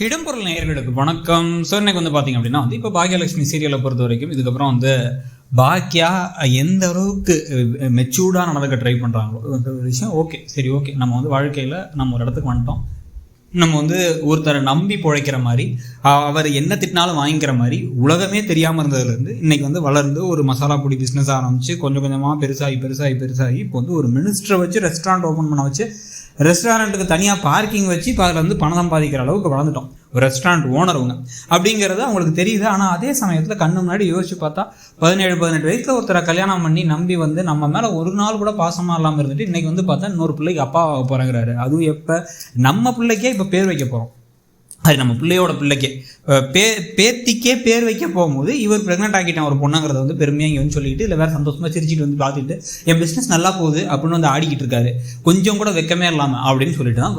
இடம்பொருள் நேயர்களுக்கு வணக்கம். ஸோ இன்னைக்கு வந்து பார்த்தீங்க அப்படின்னா இப்போ பாக்யலட்சுமி சீரியலை பொறுத்த வரைக்கும் இதுக்கப்புறம் பாக்கியா எந்த அளவுக்கு மெச்சூர்டாக நடக்க ட்ரை பண்ணுறாங்களோ அந்த ஒரு விஷயம். ஓகே நம்ம வாழ்க்கையில் நம்ம ஒரு இடத்துக்கு வந்துட்டோம். நம்ம ஒருத்தரை நம்பி பிழைக்கிற மாதிரி, அவர் என்ன திட்டினாலும் வாங்கிக்கிற மாதிரி உலகமே தெரியாமல் இருந்ததுலேருந்து இன்றைக்கி வளர்ந்து ஒரு மசாலா பொடி பிஸ்னஸ் ஆரம்பித்து கொஞ்சம் கொஞ்சமாக பெருசாகி இப்போ ஒரு மினிஸ்டரை வச்சு ரெஸ்டாரண்ட் ஓப்பன் பண்ண வச்சு, ரெஸ்டாரண்ட்டுக்கு தனியாக பார்க்கிங் வச்சு இப்போ அதில் பணம் சம்பாதிக்கிற அளவுக்கு வளர்ந்துட்டோம். ஒரு ரெஸ்டாரண்ட் ஓனருங்க அப்படிங்கிறது அவங்களுக்கு தெரியுது. ஆனால் அதே சமயத்தில் கண்ணு முன்னாடி யோசிச்சு பார்த்தா 17-18 வயசில் ஒருத்தரை கல்யாணம் பண்ணி நம்பி நம்ம மேலே ஒரு நாள் கூட பாசமாக இல்லாமல் இருந்துட்டு இன்றைக்கி பார்த்தா இன்னொரு பிள்ளைக்கு அப்பா போகிறாங்கிறாரு. அதுவும் எப்போ நம்ம பிள்ளைக்கே இப்போ பேர் வைக்க போகிறோம், அது நம்ம பிள்ளையோட பிள்ளைக்கே பேத்திக்கே பேர் வைக்க போகும்போது இவர் ப்ரெக்னென்ட் ஆக்கிட்டேன் ஒரு பொண்ணுங்கிறத பெருமையாக இங்கே சொல்லிட்டு இல்லை வேறு சந்தோஷமாக சிரிச்சிட்டு பார்த்துட்டு என் பிஸ்னஸ் நல்லா போகுது அப்படின்னு ஆடிக்கிட்டு இருக்காரு. கொஞ்சம் கூட வெக்கமே இல்லாமல் அப்படின்னு சொல்லிட்டு தான்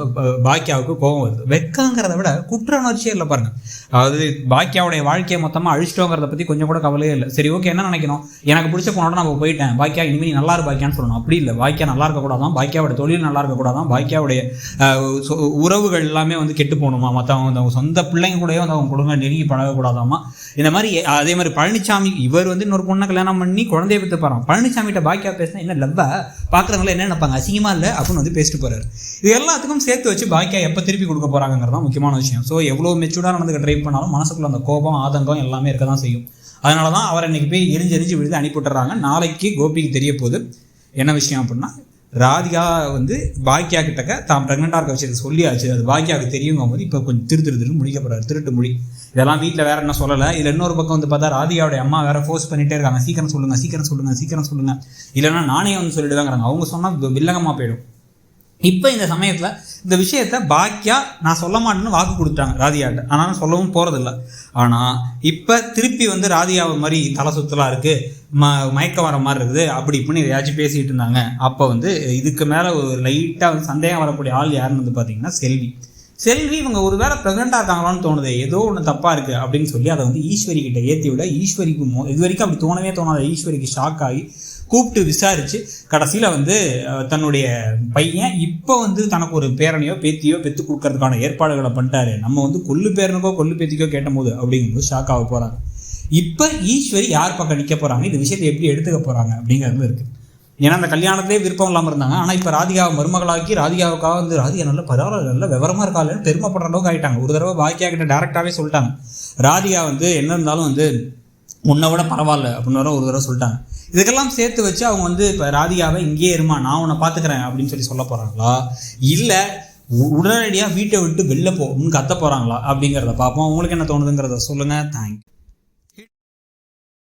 பாக்கியாவுக்கு கோபம் வருது. வெக்கங்கிறத விட குற்ற உணர்ச்சியே இல்லை பாருங்கள். அதாவது பாக்கியாவுடைய வாழ்க்கையை மொத்தமாக அழிச்சிட்டோங்கிறத பற்றி கொஞ்சம் கூட கவலையே இல்லை. சரி ஓகே, என்ன நினைக்கணும், எனக்கு பிடிச்ச பொண்ணோட நம்ம போயிட்டேன், பாக்கியா இனிமேல் நல்லா இரு பாக்கியான்னு சொல்லணும். அப்படி இல்லை, பாக்கியா நல்லா இருக்கக்கூடாதான், பாக்கியாவோட தொழில் நல்லா இருக்கக்கூடாதான், பாக்கியாவுடைய உறவுகள் எல்லாமே கெட்டு போகணுமா, மற்றவங்க சொந்த பிள்ளைங்க கூடவே அவங்க குடும்ப நெருங்கி பழகக்கூடாதாமா. இந்த மாதிரி அதே மாதிரி பழனிசாமி இவர் இன்னொரு பொண்ணை கல்யாணம் பண்ணி குழந்தைய பற்றி பாருங்க. பழனிசாமிகிட்ட பாக்கியா பேசினா என்ன லவ்வா பார்க்குறவங்கள என்ன நினைப்பாங்க, அசிங்கமா இல்லை அப்படின்னு பேசிட்டு போறாரு. இது எல்லாத்துக்கும் சேர்த்து வச்சு பாக்கியா எப்போ திருப்பி கொடுக்க போறாங்கிறதா முக்கியமான விஷயம். ஸோ எவ்வளோ மெச்சூர்டாக நடந்துக்க ட்ரை பண்ணாலும் மனசுக்குள்ள அந்த கோபம் ஆதங்கம் எல்லாமே இருக்க தான் செய்யும். அதனால தான் அவர் இன்னைக்கு போய் எரிஞ்சு விழுந்து அனுப்பிவிட்டுறாங்க. நாளைக்கு கோபிக்கு தெரிய போகுது என்ன விஷயம் அப்படின்னா, ராதிகா பாக்கியா கிட்டக்க தான் ப்ரெக்னெண்ட்டாக இருக்க விஷயத்தை சொல்லியாச்சு, அது பாக்கியாவுக்கு தெரியுங்கும் போது இப்போ கொஞ்சம் திருட்டு முடிக்கப்படுறாரு. திருட்டு மொழி இதெல்லாம் வீட்டில் வேற என்ன சொல்லலை. இதில் இன்னொரு பக்கம் பார்த்தா ராதிகாவுடைய அம்மா வேற ஃபோர்ஸ் பண்ணிகிட்டே இருக்காங்க, சீக்கிரம் சொல்லுங்க இல்லைன்னா நானே சொல்லிடுவாங்கிறாங்க. அவங்க சொன்னால் வில்லங்கமாக போயிடும். இப்போ இந்த சமயத்தில் இந்த விஷயத்த பாக்கியா நான் சொல்ல மாட்டேன்னு வாக்கு கொடுத்தாங்க ராதிகாட்ட, ஆனாலும் சொல்லவும் போகிறதில்ல. ஆனால் இப்போ திருப்பி ராதிகாவை மாதிரி தலை சுத்தலாக இருக்குது, மயக்க வர மாதிரி இருக்குது, அப்படி இப்படின்னு எதையாச்சும் பேசிகிட்டு இருந்தாங்க. அப்போ இதுக்கு மேலே ஒரு லைட்டாக சந்தேகம் வரக்கூடிய ஆள் யாருன்னு பார்த்தீங்கன்னா செல்வி இவங்க ஒரு வேளை ப்ரெக்னெண்ட்டாக இருக்காங்களான்னு தோணுது, ஏதோ ஒன்று தப்பாக இருக்குது அப்படின்னு சொல்லி அதை ஈஸ்வரி கிட்ட ஏற்றி விட, ஈஸ்வரிக்கு இது வரைக்கும் அப்படி தோணவே தோணாத ஈஸ்வரிக்கு ஷாக் ஆகி கூப்பிட்டு விசாரித்து கடைசியில் தன்னுடைய பையன் இப்போ தனக்கு ஒரு பேரனையோ பேத்தியோ பெற்று கொடுக்கறதுக்கான ஏற்பாடுகளை பண்ணிட்டாரு. நம்ம கொல்லு பேரனுக்கோ கொல்லு பேத்திக்கோ கேட்டபோது அப்படிங்கும்போது ஷாக் ஆக போகிறாங்க. இப்போ ஈஸ்வரி யார் பக்கம் நிற்க போகிறாங்க, இந்த விஷயத்தை எப்படி எடுத்துக்க போகிறாங்க அப்படிங்கிறது இருக்குது. ஏன்னா அந்த கல்யாணத்திலே விருப்பம் இல்லாமல் இருந்தாங்க. ஆனால் இப்போ ராதிகாவை மருமகளாக்கி ராதிகாவுக்காக ராதிகா நல்ல பரவாயில்ல நல்ல விவரமாக இருக்காதுன்னு பெருமைப்படுற அளவுக்கு ஆகிட்டாங்க. ஒரு தடவை பாக்கியா கிட்ட டேரெக்டாகவே சொல்லிட்டாங்க, ராதிகா என்ன இருந்தாலும் உன்னை விட பரவாயில்ல அப்படின்னு ஒரு தடவை சொல்லிட்டாங்க. இதுக்கெல்லாம் சேர்த்து வச்சு அவங்க இப்போ ராதிகாவை இங்கேயே இருமா நான் உன்னை பார்த்துக்கிறேன் அப்படின்னு சொல்ல போகிறாங்களா, இல்லை உடனடியாக வீட்டை விட்டு வெளில போகணும்னு கத்த போகிறாங்களா அப்படிங்கிறத பார்ப்போம். உங்களுக்கு என்ன தோணுதுங்கிறத சொல்லுங்கள். தேங்க்யூ.